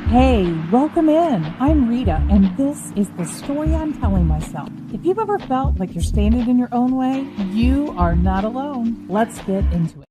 Hey, welcome in. I'm Rita, and this is the story I'm telling myself. If you've ever felt like you're standing in your own way, you are not alone. Let's get into it.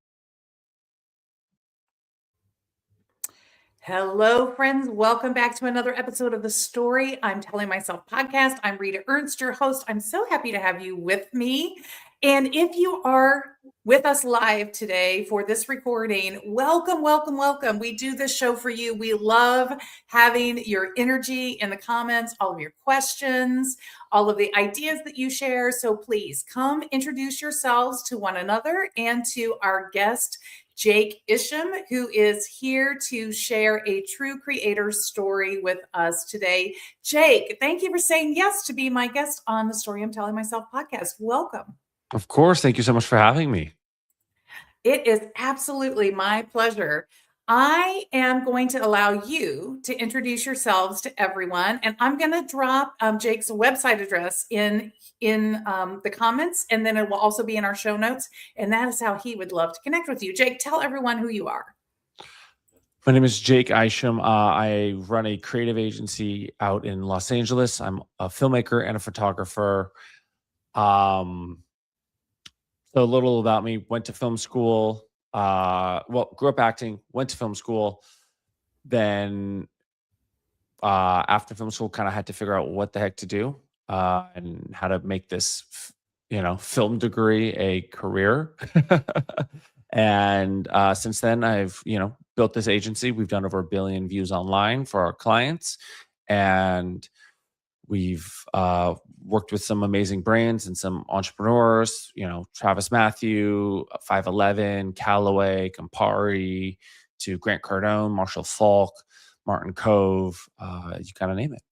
Hello, friends. Welcome back to another episode of the Story I'm Telling Myself podcast. I'm Rita Ernst, your host. I'm so happy to have you with me. And if you are with us live today for this recording, welcome, welcome, welcome. We do this show for you. We love having your energy in the comments, all of your questions, all of the ideas that you share. So please come introduce yourselves to one another and to our guest, Jake Isham, who is here to share a true creator's story with us today. Jake, thank you for saying yes to be my guest on the Story I'm Telling Myself podcast. Welcome. Of course. Thank you so much for having me. It is absolutely my pleasure. I am going to allow you to introduce yourselves to everyone, and I'm going to drop Jake's website address in the comments, and then it will also be in our show notes. And that is how he would love to connect with you. Jake, tell everyone who you are. My name is Jake Isham. I run a creative agency out in Los Angeles. I'm a filmmaker and a photographer. So a little about me: went to film school. Grew up acting. Went to film school. Then after film school, kind of had to figure out what the heck to do and how to make this, film degree a career. And since then, I've built this agency. We've done over 1 billion views online for our clients, and we've worked with some amazing brands and some entrepreneurs. Travis Matthew, 511, Callaway, Campari, to Grant Cardone, Marshall Falk, Martin Cove. You kind of name it.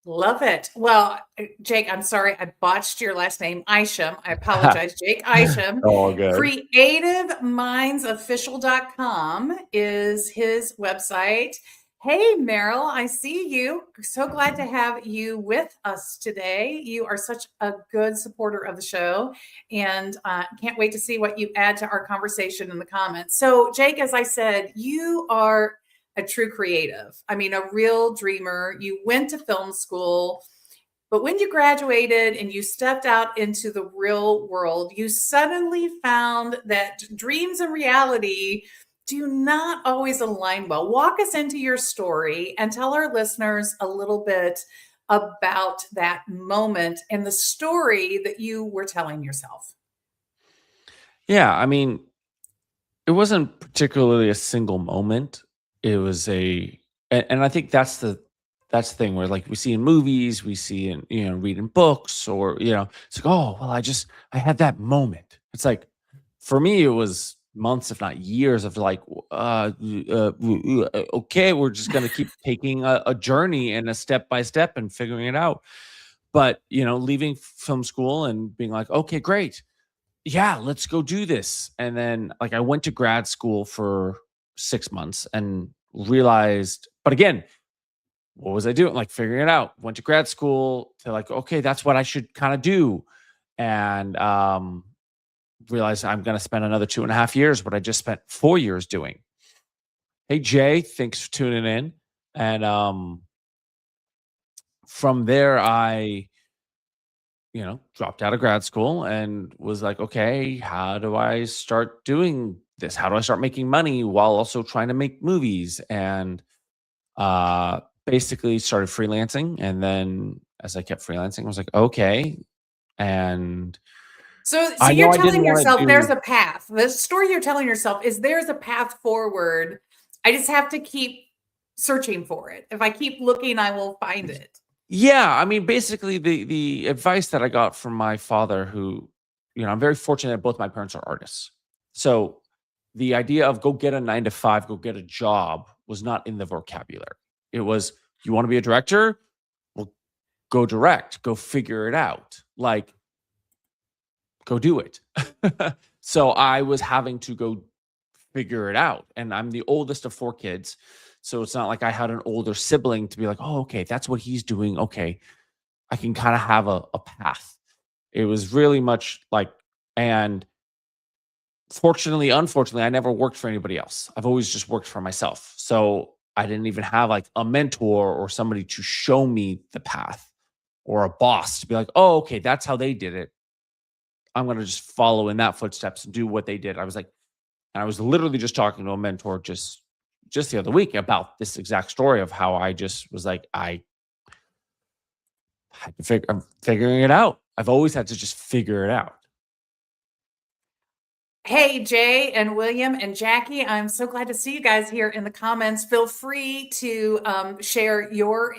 Love it. Well, Jake, I'm sorry I botched your last name, Isham. I apologize. Jake Isham. All good. CreativeMindsOfficial.com is his website. Hey, Meryl, I see you. So glad to have you with us today. You are such a good supporter of the show, and can't wait to see what you add to our conversation in the comments. So, Jake, as I said, you are a true creative. I mean, a real dreamer. You went to film school, but when you graduated and you stepped out into the real world, you suddenly found that dreams and reality do not always align well. Walk us into your story and tell our listeners a little bit about that moment and the story that you were telling yourself. Yeah, I mean, it wasn't particularly a single moment. It was and I think that's the thing where, like, we see in movies, we see in read in books, or it's like, oh well, I had that moment. It's like, for me, it was months, if not years, of like, okay, we're just gonna keep taking a journey and a step by step and figuring it out. But leaving film school and being like, okay, great, yeah, let's go do this. And then, like, I went to grad school for 6 months and realized, but again, what was I doing? Like, figuring it out. Went to grad school to, like, okay, that's what I should kind of do. And realized I'm going to spend another 2.5 years, what I just spent 4 years doing. Hey, Jay, thanks for tuning in. And from there, I dropped out of grad school and was like, okay, how do I start doing this? How do I start making money while also trying to make movies? And basically started freelancing. And then as I kept freelancing, I was like, okay. And So I know you're I didn't telling want to yourself there's do. a path. The story you're telling yourself is there's a path forward. I just have to keep searching for it. If I keep looking, I will find it. Yeah, I mean, basically the advice that I got from my father, who, I'm very fortunate that both my parents are artists. So the idea of go get a 9 to 5, go get a job, was not in the vocabulary. It was, you want to be a director? Well, go direct, go figure it out. Like, go do it. So I was having to go figure it out. And I'm the oldest of 4 kids. So it's not like I had an older sibling to be like, oh, okay, that's what he's doing. Okay, I can kind of have a path. It was really much like, and fortunately, unfortunately, I never worked for anybody else. I've always just worked for myself. So I didn't even have like a mentor or somebody to show me the path, or a boss to be like, oh, okay, that's how they did it. I'm going to just follow in that footsteps and do what they did. I was like, and I was literally just talking to a mentor just the other week about this exact story of how I just was like, I'm figuring it out. I've always had to just figure it out. Hey, Jay and William and Jackie, I'm so glad to see you guys here in the comments. Feel free to share your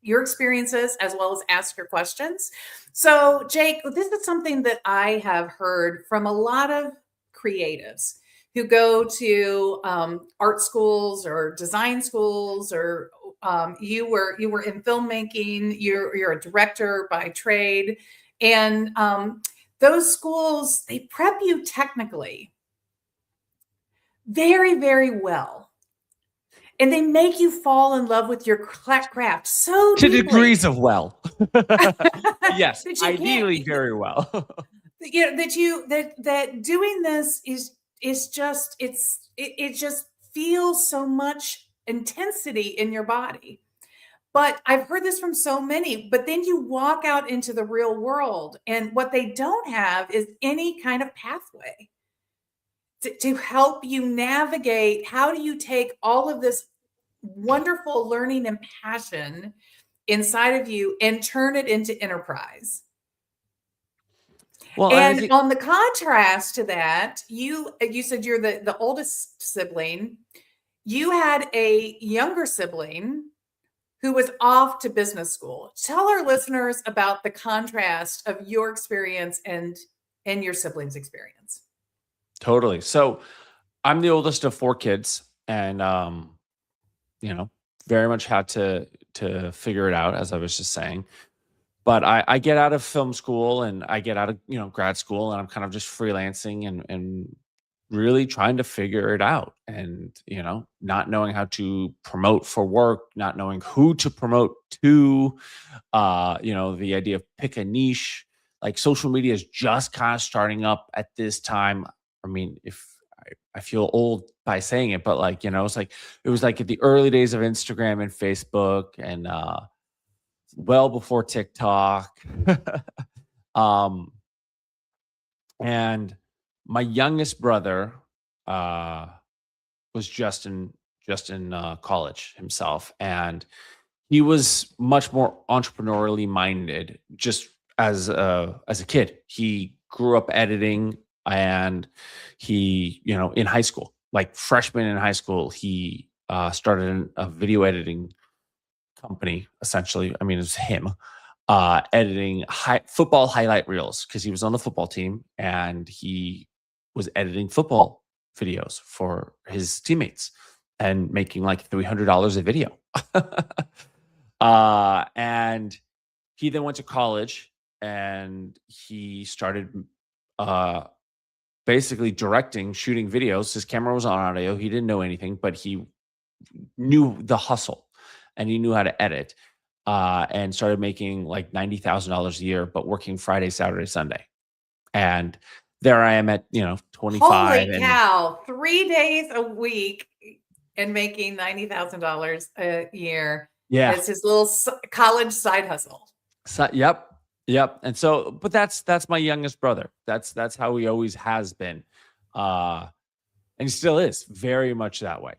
experiences as well as ask your questions. So, Jake, this is something that I have heard from a lot of creatives who go to art schools or design schools, or you were in filmmaking. You're a director by trade, and those schools, they prep you technically very, very well. And they make you fall in love with your craft so To deeply. degrees of well. Yes, that you ideally can't, very well. that doing this is just, it just feels so much intensity in your body. But I've heard this from so many, but then you walk out into the real world, and what they don't have is any kind of pathway to help you navigate. How do you take all of this wonderful learning and passion inside of you and turn it into enterprise? Well, And on the contrast to that, you said you're the oldest sibling. You had a younger sibling who was off to business school. Tell our listeners about the contrast of your experience and your siblings' experience. Totally. So I'm the oldest of 4 kids, and very much had to figure it out, as I was just saying. But I get out of film school and I get out of grad school, and I'm kind of just freelancing and really trying to figure it out, and not knowing how to promote for work, not knowing who to promote to. The idea of pick a niche, like social media is just kind of starting up at this time. I mean, if I feel old by saying it, but like, it was like at the early days of Instagram and Facebook, and well before TikTok. um, and my youngest brother was just in college himself, and he was much more entrepreneurially minded. Just as a kid, he grew up editing, and he, in high school, like freshman in high school, he started a video editing company. Essentially, I mean, it was him editing football highlight reels, because he was on the football team and he was editing football videos for his teammates and making like $300 a video. And he then went to college, and he started uh, basically directing, shooting videos. His camera was on audio. He didn't know anything, but he knew the hustle, and he knew how to edit, and started making like $90,000 a year, but working Friday, Saturday, Sunday. And there I am at 25. Holy cow! 3 days a week and making $90,000 a year. Yeah. It's his little college side hustle. So, yep. And so, but that's my youngest brother. That's how he always has been, and he still is very much that way.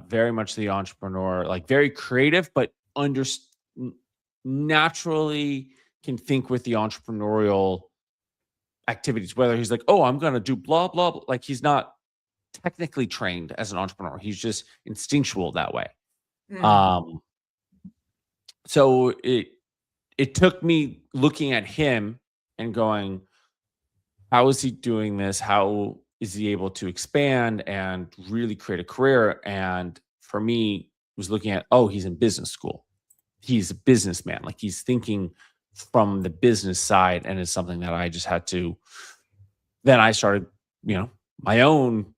Very much the entrepreneur, like very creative, but naturally can think with the entrepreneurial activities. Whether he's like, oh, I'm gonna do blah blah blah, like he's not technically trained as an entrepreneur. He's just instinctual that way. So it took me looking at him and going, how is he doing this? How is he able to expand and really create a career? And for me, was looking at, oh, he's in business school. He's a businessman. Like, he's thinking from the business side, and it's something that I just had to. Then I started, my own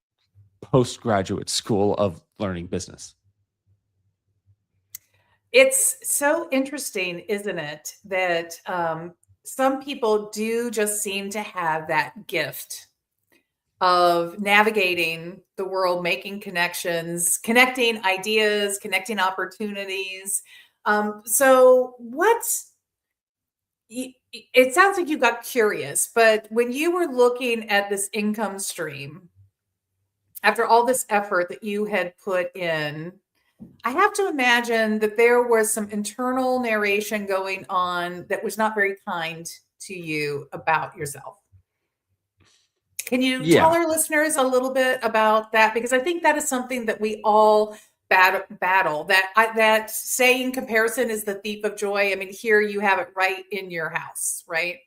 postgraduate school of learning business. It's so interesting, isn't it, that some people do just seem to have that gift of navigating the world, making connections, connecting ideas, connecting opportunities. So it sounds like you got curious, but when you were looking at this income stream, after all this effort that you had put in, I have to imagine that there was some internal narration going on that was not very kind to you about yourself. Can you tell Yeah. our listeners a little bit about that? Because I think that is something that we all battle. That saying, comparison is the thief of joy. I mean, here you have it right in your house, right?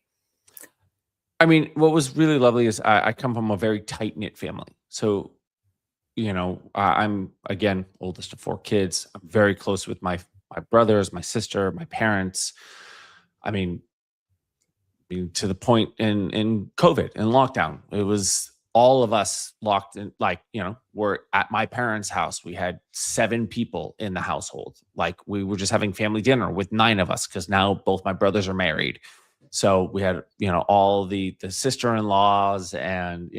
I mean, what was really lovely is I come from a very tight knit family. So, I'm again oldest of four kids. I'm very close with my brothers, my sister, my parents. I mean, to the point in COVID and lockdown, it was all of us locked in. Like, we're at my parents' house. We had 7 people in the household. Like, we were just having family dinner with 9 of us because now both my brothers are married. So we had, all the sister-in-laws and,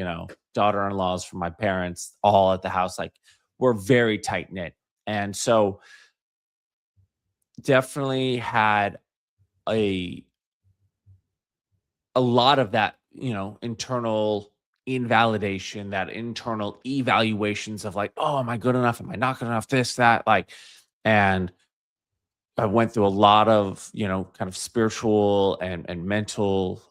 daughter-in-laws from my parents all at the house. Like, we're very tight knit. And so definitely had a lot of that, internal invalidation, that internal evaluations of like, oh, am I good enough? Am I not good enough? This, that, like, and I went through a lot of, kind of spiritual and mental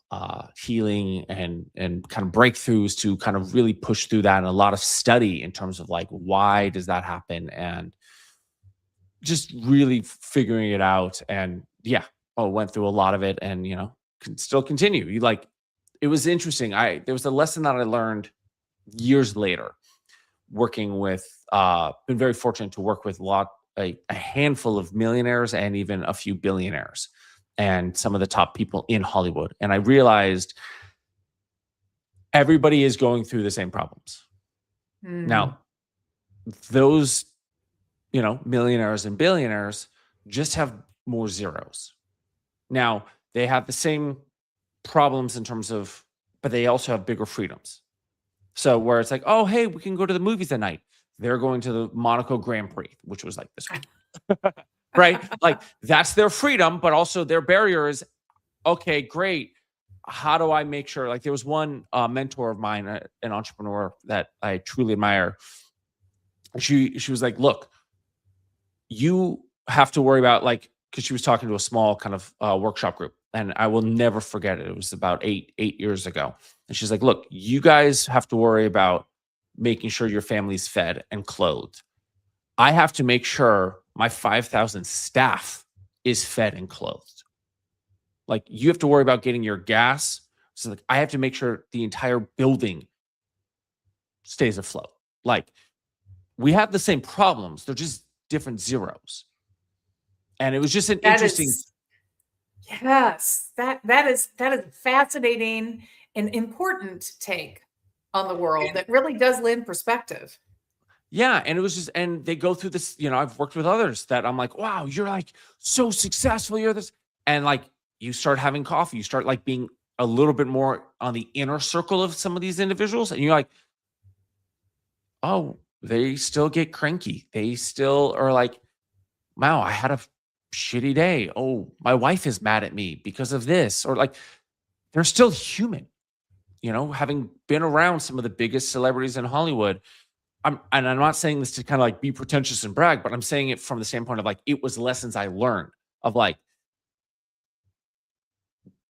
healing and kind of breakthroughs to kind of really push through that, and a lot of study in terms of like, why does that happen? And just really figuring it out. And yeah, went through a lot of it, and can still continue. You like, it was interesting. There was a lesson that I learned years later, working with been very fortunate to work with a handful of millionaires and even a few billionaires and some of the top people in Hollywood. And I realized everybody is going through the same problems. Mm. Now, those, millionaires and billionaires just have more zeros. Now, they have the same problems in terms of, but they also have bigger freedoms. So where it's like, oh, hey, we can go to the movies at night. They're going to the Monaco Grand Prix, which was like this week. Right? Like, that's their freedom, but also their barrier is, okay, great. How do I make sure? Like, there was one mentor of mine, an entrepreneur that I truly admire. She was like, look, you have to worry about, like, because she was talking to a small kind of workshop group, and I will never forget it. It was about eight years ago, and she's like, "Look, you guys have to worry about making sure your family's fed and clothed. I have to make sure my 5,000 staff is fed and clothed. Like, you have to worry about getting your gas. So, like, I have to make sure the entire building stays afloat. Like, we have the same problems; they're just different zeros." And it was just an That interesting. is, yes, that is fascinating and important take on the world that really does lend perspective. Yeah, and it was just, and they go through this, I've worked with others that I'm like, "Wow, you're like so successful, you're this." And like, you start having coffee, you start like being a little bit more on the inner circle of some of these individuals, and you're like, "Oh, they still get cranky. They still are like, wow, I had a shitty day. Oh, my wife is mad at me because of this." Or like, they're still human, having been around some of the biggest celebrities in Hollywood. I'm not saying this to kind of like be pretentious and brag, but I'm saying it from the standpoint of like, it was lessons I learned of like,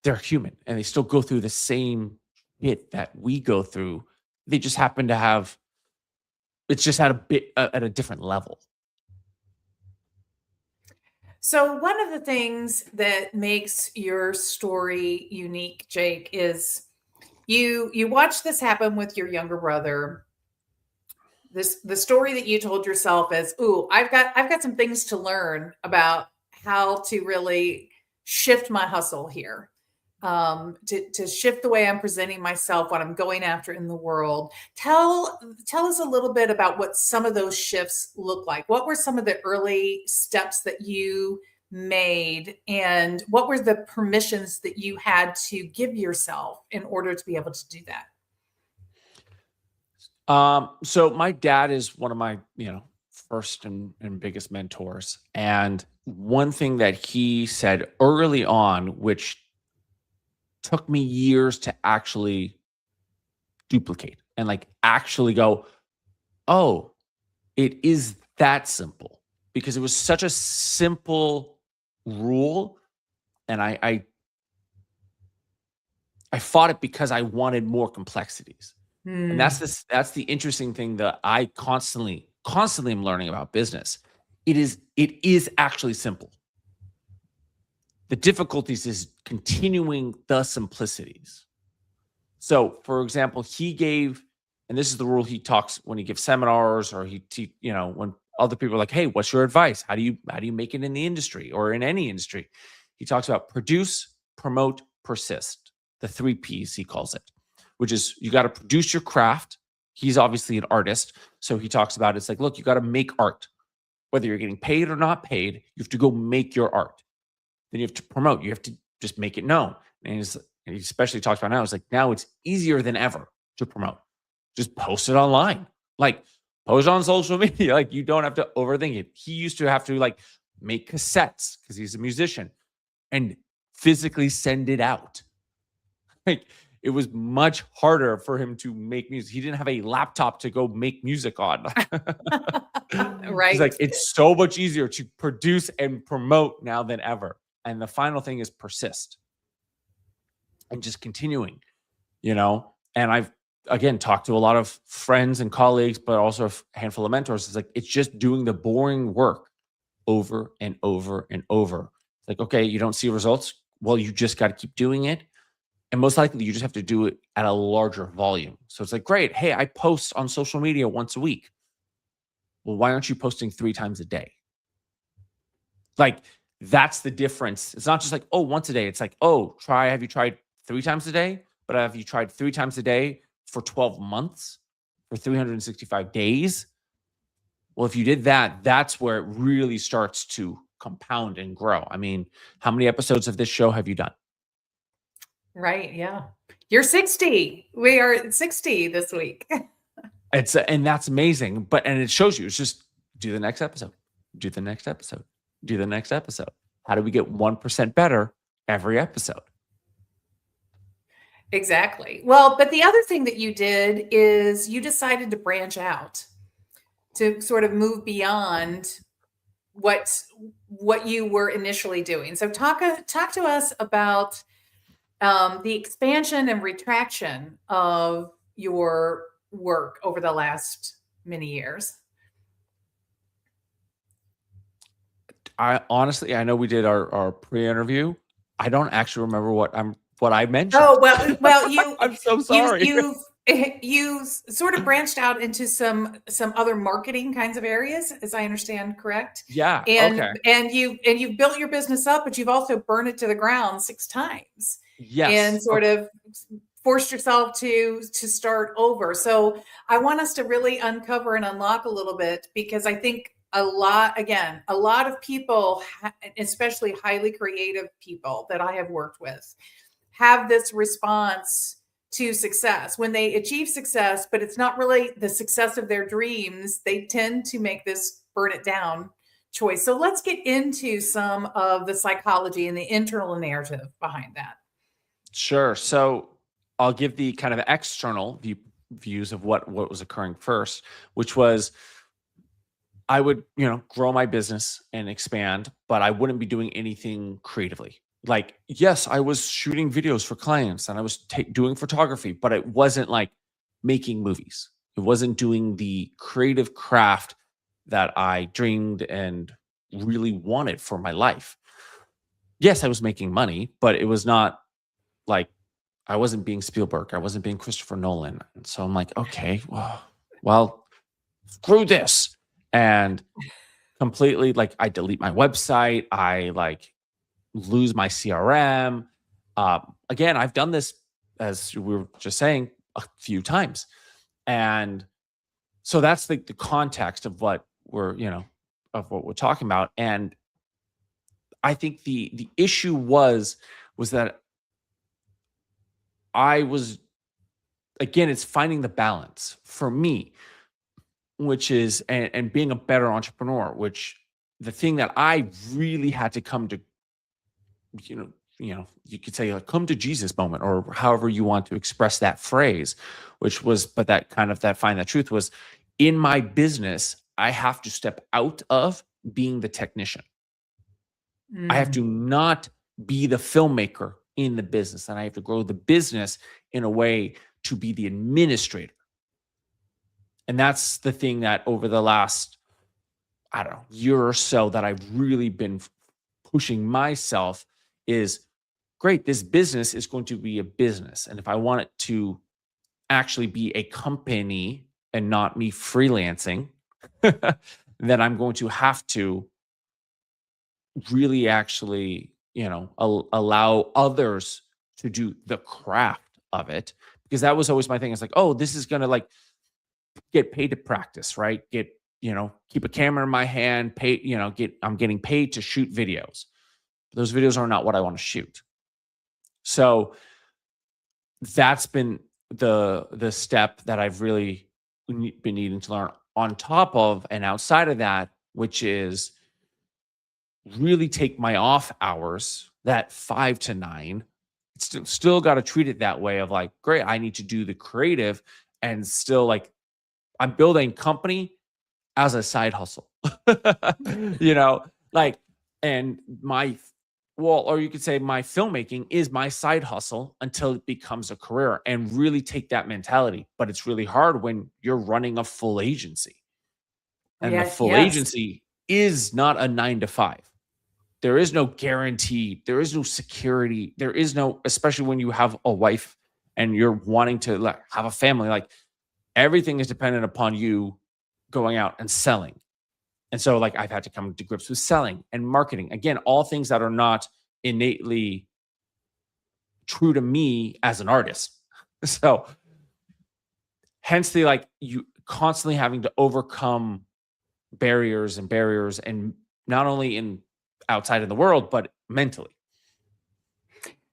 they're human and they still go through the same shit that we go through. They just happen to have, it's just at a bit at a different level. So one of the things that makes your story unique, Jake, is you watch this happen with your younger brother. The story that you told yourself is, "Ooh, I've got some things to learn about how to really shift my hustle here, to shift the way I'm presenting myself, what I'm going after in the world." Tell us a little bit about what some of those shifts look like. What were some of the early steps that you made, and what were the permissions that you had to give yourself in order to be able to do that? So my dad is one of my, first and biggest mentors. And one thing that he said early on, which took me years to actually duplicate and like actually go, oh, it is that simple, because it was such a simple rule. And I fought it because I wanted more complexities. And Hmm. that's the interesting thing that I constantly am learning about business. It is actually simple. The difficulties is continuing the simplicities. So, for example, he gave, and this is the rule he talks when he gives seminars, or when other people are like, "Hey, what's your advice? How do you make it in the industry or in any industry?" He talks about produce, promote, persist. The 3 Ps he calls it, which is you got to produce your craft. He's obviously an artist, so he talks about it's like, look, you got to make art, whether you're getting paid or not paid. You have to go make your art. Then you have to promote. You have to just make it known. And he especially talks about now, it's like now it's easier than ever to promote. Just post it online. Like post on social media. Like you don't have to overthink it. He used to have to like make cassettes because he's a musician and physically send it out. Like it was much harder for him to make music. He didn't have a laptop to go make music on. He's Right. like, it's so much easier to produce and promote now than ever. And the final thing is persist and just continuing. And I've again talked to a lot of friends and colleagues, but also a handful of mentors. It's like it's just doing the boring work over and over and over. It's like, okay, you don't see results. Well, you just got to keep doing it. And most likely you just have to do it at a larger volume. So it's like, great. Hey, I post on social media once a week. Well, why aren't you posting 3 times a day? Like that's the difference. It's not just like, oh, once a day. It's like, oh, have you tried 3 times a day? But have you tried 3 times a day for 12 months, for 365 days? Well, if you did that, that's where it really starts to compound and grow. I mean, how many episodes of this show have you done? Right. Yeah. You're 60. We are at 60 this week. And that's amazing. And it shows you, it's just do the next episode, do the next episode, do the next episode. How do we get 1% better every episode? Exactly. Well, but the other thing that you did is you decided to branch out, to sort of move beyond what what you were initially doing. So talk to us about the expansion and retraction of your work over the last many years. I know we did our pre-interview. I don't actually remember what I Oh, mentioned. well, I'm so you've sorry. you've you sort of branched out into some other marketing kinds of areas, as I understand, correct? Yeah. And Okay. you've built your business up, but you've also burned it to the ground 6 times and Yes. sort Okay. of forced yourself to start over. So I want us to really uncover and unlock a little bit, because I think a lot of people, especially highly creative people that I have worked with, have this response to success. When they achieve success, but it's not really the success of their dreams, they tend to make this burn it down choice. So let's get into some of the psychology and the internal narrative behind that. Sure. So I'll give the kind of external views of what was occurring first, which was I would, grow my business and expand, but I wouldn't be doing anything creatively. Like, yes, I was shooting videos for clients and I was doing photography, but it wasn't like making movies. It wasn't doing the creative craft that I dreamed and really wanted for my life. Yes, I was making money, but it was not like I wasn't being Spielberg. I wasn't being Christopher Nolan. And so I'm like, okay, well, screw this. And completely like I delete my website. I like lose my CRM. Again, I've done this, as we were just saying, a few times. And so that's the context of what we're talking about. And I think the issue was that I was again, it's finding the balance for me, which is, and being a better entrepreneur, which the thing that I really had to come to, you know, you could say like come to Jesus moment, or however you want to express that phrase, which was, but that kind of that find that truth was in my business, I have to step out of being the technician. I have to Mm. not be the filmmaker in the business, and I have to grow the business in a way to be the administrator. And that's the thing that over the last, I don't know, year or so that I've really been pushing myself is great. This business is going to be a business. And if I want it to actually be a company and not me freelancing, then I'm going to have to really actually, allow others to do the craft of it. Because that was always my thing. It's like, oh, this is going to like get paid to practice, right? Keep a camera in my hand, I'm getting paid to shoot videos. Those videos are not what I want to shoot. So that's been the step that I've really been needing to learn on top of and outside of that, which is really take my off hours, that 5 to 9. Still got to treat it that way of like, great, I need to do the creative and still like I'm building company as a side hustle. you know, like, and or you could say my filmmaking is my side hustle until it becomes a career, and really take that mentality. But it's really hard when you're running a full agency, and the Yeah, full yes. agency is not a 9 to 5. There is no guarantee. There is no security. There is no, especially when you have a wife and you're wanting to like, have a family, like everything is dependent upon you going out and selling. And so like I've had to come to grips with selling and marketing. Again, all things that are not innately true to me as an artist. So hence the like you constantly having to overcome barriers and not only in outside of the world, but mentally.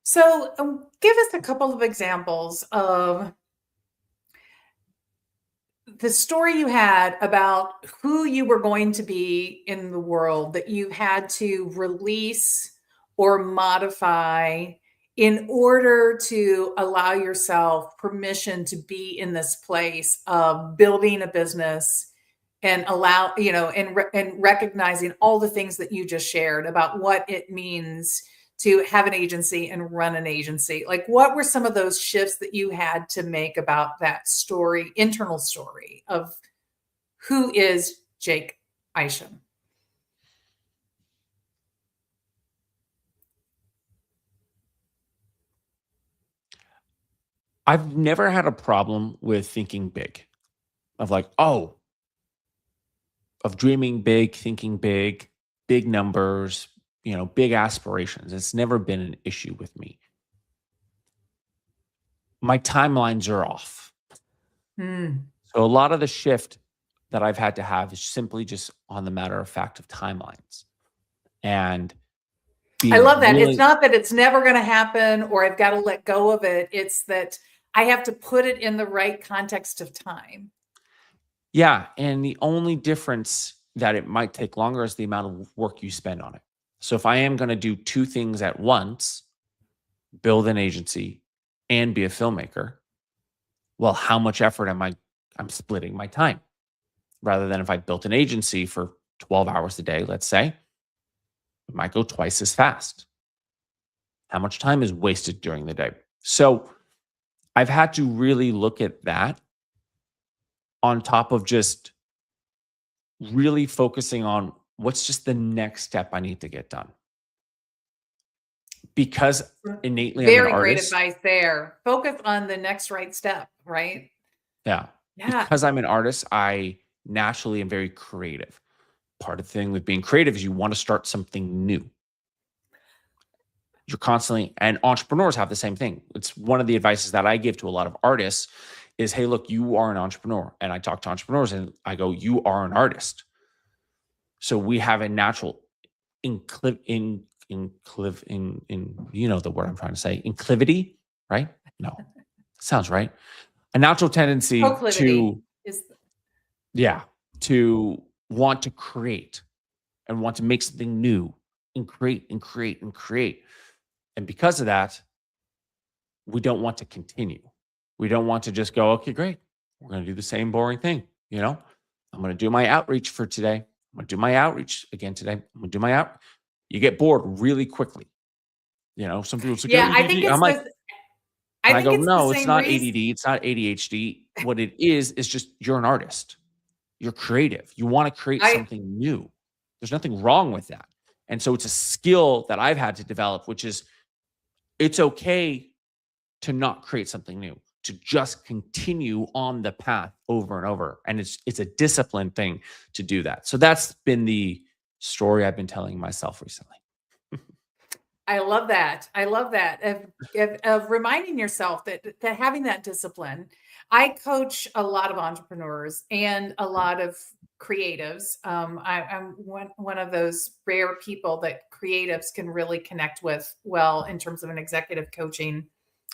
So, give us a couple of examples of the story you had about who you were going to be in the world that you had to release or modify in order to allow yourself permission to be in this place of building a business and and recognizing all the things that you just shared about what it means to have an agency and run an agency. Like, what were some of those shifts that you had to make about that story, internal story of who is Jake Isham? I've never had a problem with thinking big, of like, oh, of dreaming big, thinking big, big numbers, big aspirations. It's never been an issue with me. My timelines are off. Hmm. So a lot of the shift that I've had to have is simply just on the matter of fact of timelines and I being love that. It's willing. not that it's never going to happen or I've got to let go of it. It's that I have to put it in the right context of time. Yeah. And the only difference that it might take longer is the amount of work you spend on it. So if I am going to do two things at once, build an agency and be a filmmaker, well, how much effort I'm splitting my time, rather than if I built an agency for 12 hours a day, let's say, it might go twice as fast. How much time is wasted during the day? So I've had to really look at that on top of just really focusing on what's just the next step I need to get done. Because innately I'm an Very great artist. advice there. Focus on the next right step, right? Yeah. Yeah. Because I'm an artist, I naturally am very creative. Part of the thing with being creative is you want to start something new. You're constantly, and entrepreneurs have the same thing. It's one of the advices that I give to a lot of artists is, hey, look, you are an entrepreneur. And I talk to entrepreneurs and I go, you are an artist. So we have a natural you know the word I'm trying to say, inclivity, right? No, sounds right. a natural tendency Proclivity is to want to create and want to make something new and create and create and create. And because of that, we don't want to continue. We don't want to just go, okay, great. We're going to do the same boring thing. I'm going to do my outreach for today. I'm going to do my outreach again today. I'm going to do my out. You get bored really quickly. Some people say, yeah. I think ADD. I'm it's like, the I and I think go, it's the no, it's same not reason. ADD. It's not ADHD. What it is just you're an artist. You're creative. You want to create something new. There's nothing wrong with that. And so it's a skill that I've had to develop, which is it's okay to not create something new, to just continue on the path over and over. And it's a discipline thing to do that. So that's been the story I've been telling myself recently. I love that. I love that of reminding yourself that having that discipline. I coach a lot of entrepreneurs and a lot of creatives. I'm one of those rare people that creatives can really connect with well in terms of an executive coaching.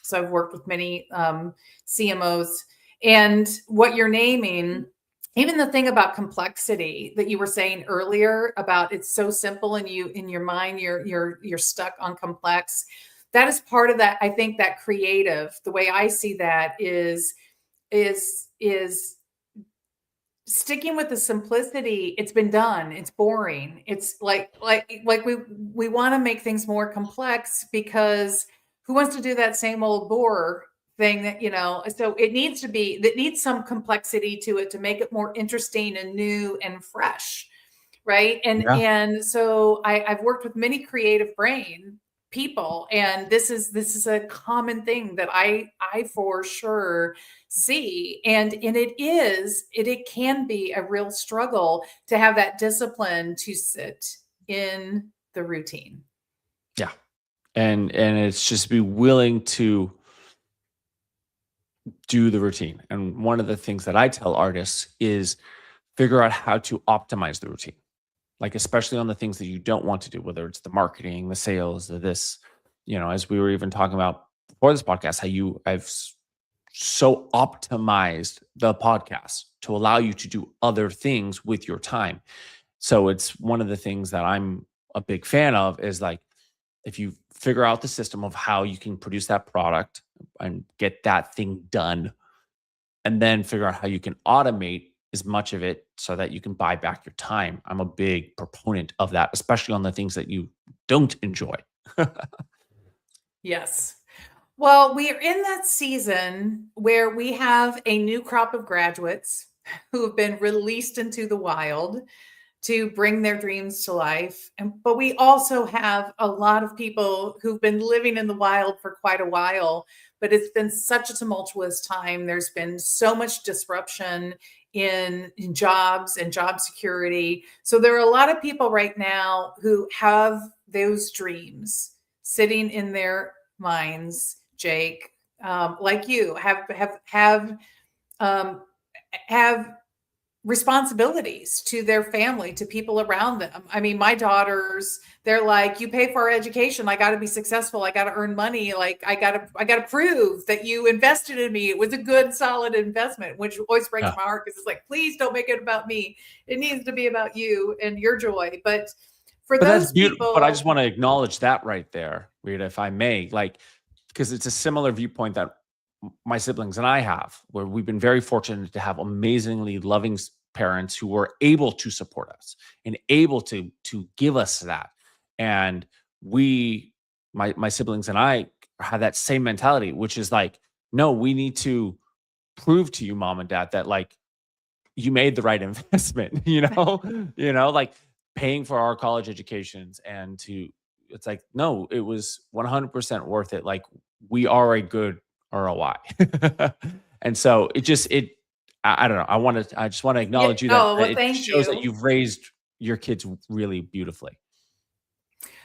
So I've worked with many CMOs, and what you're naming, even the thing about complexity that you were saying earlier about it's so simple and you in your mind you're stuck on complex. That is part of that. I think that creative, the way I see that is sticking with the simplicity. It's been done. It's boring. It's like we want to make things more complex because who wants to do that same old bore thing that, so it needs to be, that needs some complexity to it to make it more interesting and new and fresh. Right. And so I've worked with many creative brain people, and this is a common thing that I for sure see. And it can be a real struggle to have that discipline to sit in the routine. Yeah. And it's just be willing to do the routine. And one of the things that I tell artists is figure out how to optimize the routine. Like, especially on the things that you don't want to do, whether it's the marketing, the sales, this, as we were even talking about before this podcast, how I've so optimized the podcast to allow you to do other things with your time. So it's one of the things that I'm a big fan of is like, if you figure out the system of how you can produce that product and get that thing done, and then figure out how you can automate as much of it so that you can buy back your time. I'm a big proponent of that, especially on the things that you don't enjoy. Yes. Well, we are in that season where we have a new crop of graduates who have been released into the wild to bring their dreams to life. But we also have a lot of people who've been living in the wild for quite a while, but it's been such a tumultuous time. There's been so much disruption in jobs and job security. So there are a lot of people right now who have those dreams sitting in their minds, Jake, like you um, have responsibilities to their family, to people around them. I mean, my daughters, they're like, you pay for our education. I got to be successful. I got to earn money. Like I got to prove that you invested in me. It was a good, solid investment, which always breaks Yeah. my heart because it's like, please don't make it about me. It needs to be about you and your joy. But for But that's those beautiful. But I people, just want to acknowledge that right there, Rita, if I may, like, because it's a similar viewpoint that my siblings and I have, where we've been very fortunate to have amazingly loving parents who were able to support us and able to give us that. And my siblings and I have that same mentality, which is like, no, we need to prove to you, mom and dad, that like you made the right investment, like paying for our college educations it's like, no, it was 100% worth it. Like we are a good ROI. And so I don't know. I just want to yeah, acknowledge you that oh, well, it thank shows that you. you've raised your kids really beautifully.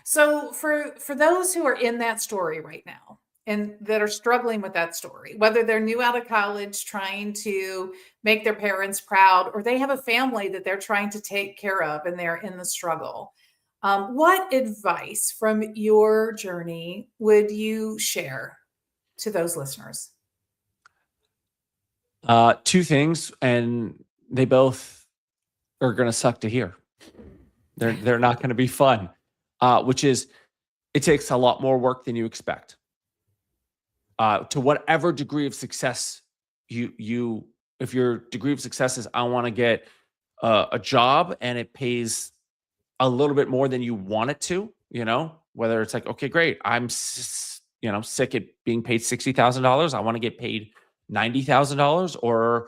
So for those who are in that story right now and that are struggling with that story, whether they're new out of college trying to make their parents proud, or they have a family that they're trying to take care of and they're in the struggle, what advice from your journey would you share to those listeners? Two things, and they both are going to suck to hear. They're not going to be fun, which is it takes a lot more work than you expect. To whatever degree of success you if your degree of success is I want to get a job and it pays a little bit more than you want it to, whether it's like, okay, great, sick at being paid $60,000, I want to get paid $90,000, or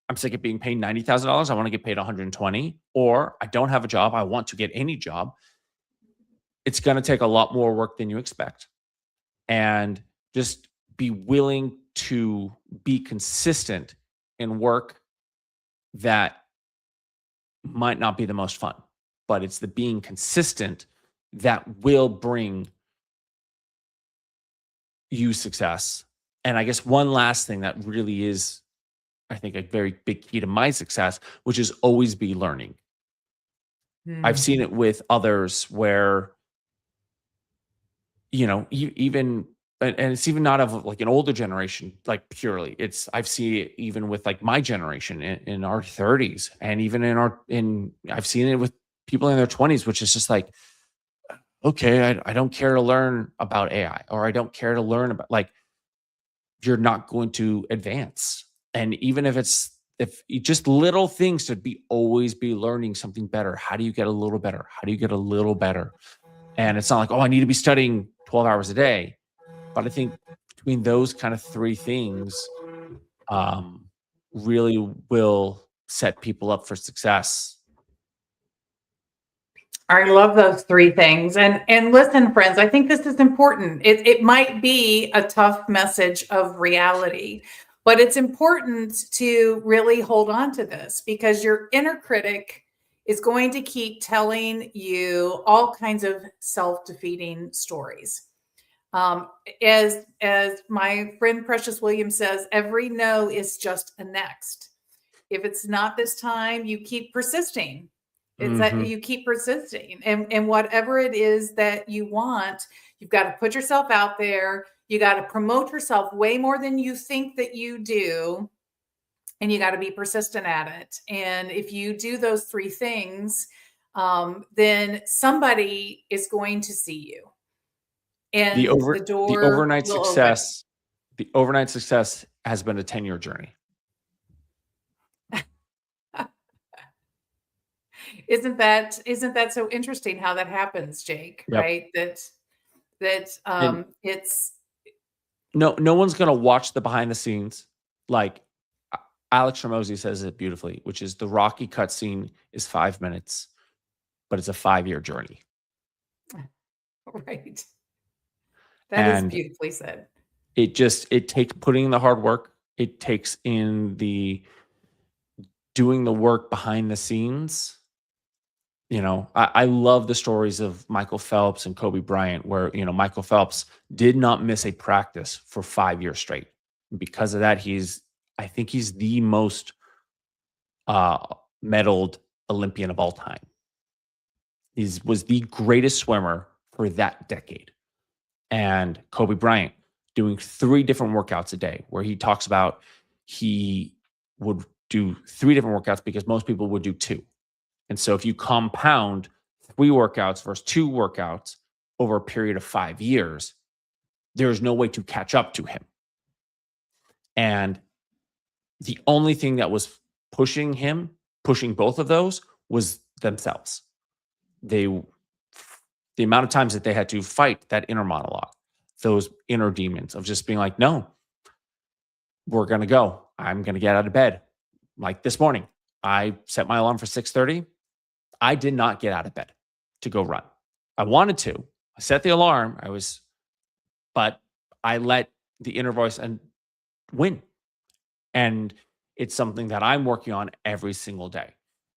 I'm sick of being paid $90,000, I want to get paid 120, or I don't have a job, I want to get any job. It's going to take a lot more work than you expect, and just be willing to be consistent in work that might not be the most fun, but it's the being consistent that will bring you success. And I guess one last thing that really is, I think, a very big key to my success, which is always be learning. I've seen it with others where, you even, and it's even not of like an older generation, like purely, I've seen it even with like my generation in our 30s, and even I've seen it with people in their 20s, which is just like, okay, I don't care to learn about AI, or I don't care to learn about, like, you're not going to advance. And even if you just little things to always be learning something better. How do you get a little better? How do you get a little better? And it's not like, oh, I need to be studying 12 hours a day. But I think between those kind of three things, really will set people up for success. I love those three things. And listen, friends, I think this is important. It might be a tough message of reality, but it's important to really hold on to this, because your inner critic is going to keep telling you all kinds of self-defeating stories. Um, as my friend Precious Williams says, every no is just a next. If it's not this time, you keep persisting. It's that you keep persisting, and whatever it is that you want, you've got to put yourself out there. You got to promote yourself way more than you think that you do, and you got to be persistent at it. And if you do those three things, then somebody is going to see you, The and over the the door overnight will open. success, the overnight success has been a 10-year journey. Isn't that so interesting how that happens, Jake? Yep. Right? That And it's no one's gonna watch the behind the scenes. Like, Alex Ramosi says it beautifully, which is the Rocky cutscene is 5 minutes, but it's a 5-year journey. right. That is And beautifully said. it takes putting in the hard work. It takes in the doing the work behind the scenes. I love the stories of Michael Phelps and Kobe Bryant, where, Michael Phelps did not miss a practice for 5 years straight. Because of that, I think he's the most uh, medaled Olympian of all time. He was the greatest swimmer for that decade. And Kobe Bryant doing 3 different workouts a day, where he talks about he would do 3 different workouts because most people would do 2. And so if you compound 3 workouts versus 2 workouts over a period of 5 years, there's no way to catch up to him. And the only thing that was pushing both of those, was themselves. The amount of times that they had to fight that inner monologue, those inner demons of just being like, no, we're going to go. I'm going to get out of bed. Like this morning, I set my alarm for 6:30. I did not get out of bed to go run. I wanted to. I set the alarm. But I let the inner voice and win. And it's something that I'm working on every single day.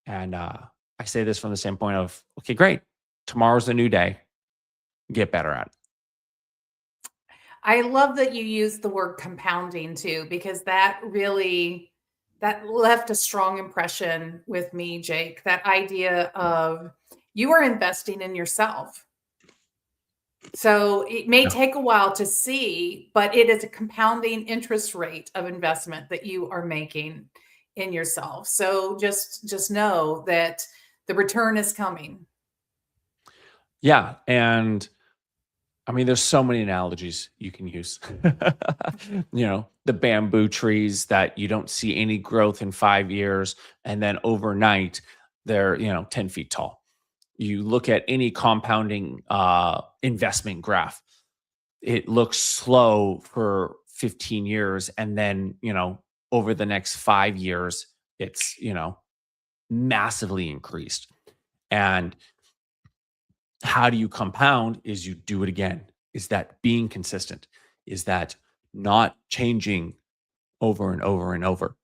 And I say this from the standpoint of, okay, great. Tomorrow's a new day. Get better at it. I love that you use the word compounding too, because that left a strong impression with me, Jake. That idea of you are investing in yourself. So it may Yeah. take a while to see, but it is a compounding interest rate of investment that you are making in yourself. So just know that the return is coming. Yeah, and I mean, there's so many analogies you can use. The bamboo trees that you don't see any growth in 5 years, and then overnight they're 10 feet tall. You look at any compounding investment graph, it looks slow for 15 years, and then over the next 5 years, it's massively increased. And how do you compound is you do it again. Is that being consistent? Is that not changing over and over and over?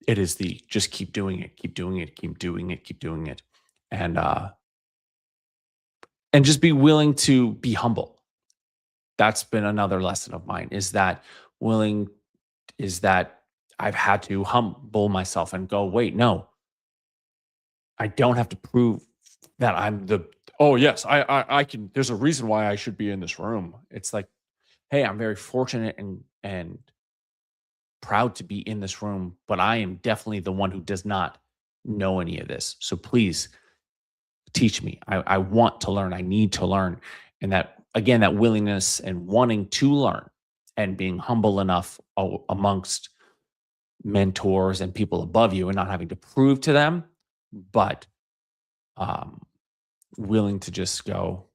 It is the just keep doing it, keep doing it, keep doing it, keep doing it. And just be willing to be humble. That's been another lesson of mine, willing is that I've had to humble myself and go, wait, no, I don't have to prove that I'm the, oh yes, I can, there's a reason why I should be in this room. It's like, hey, I'm very fortunate and proud to be in this room, but I am definitely the one who does not know any of this. So please teach me. I want to learn. I need to learn. And that, again, that willingness and wanting to learn and being humble enough amongst mentors and people above you and not having to prove to them, but willing to just go,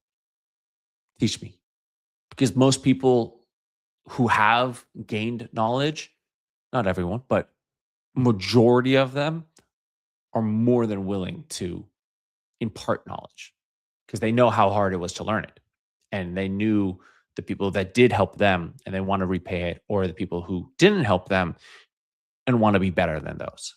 teach me. Because most people who have gained knowledge, not everyone, but majority of them are more than willing to impart knowledge because they know how hard it was to learn it. And they knew the people that did help them and they want to repay it, or the people who didn't help them and want to be better than those.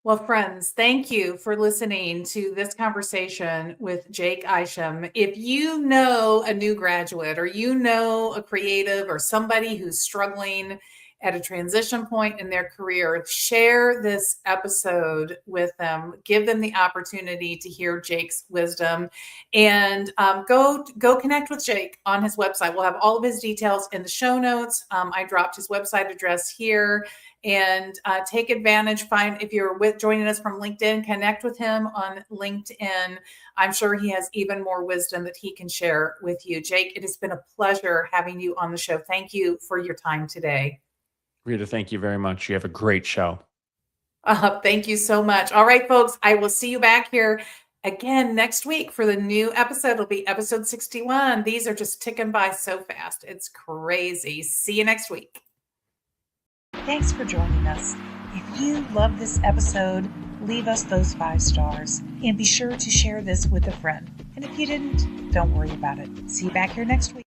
Well, friends, thank you for listening to this conversation with Jake Isham. If you know a new graduate or a creative or somebody who's struggling at a transition point in their career, share this episode with them. Give them the opportunity to hear Jake's wisdom, and go connect with Jake on his website. We'll have all of his details in the show notes. I dropped his website address here. And take advantage. If you're joining us from LinkedIn, connect with him on LinkedIn. I'm sure he has even more wisdom that he can share with you. Jake, it has been a pleasure having you on the show. Thank you for your time today. Rita, thank you very much. You have a great show. Thank you so much. All right, folks, I will see you back here again next week for the new episode. It'll be episode 61. These are just ticking by so fast. It's crazy. See you next week. Thanks for joining us. If you love this episode, leave us those 5 stars and be sure to share this with a friend. And if you didn't, don't worry about it. See you back here next week.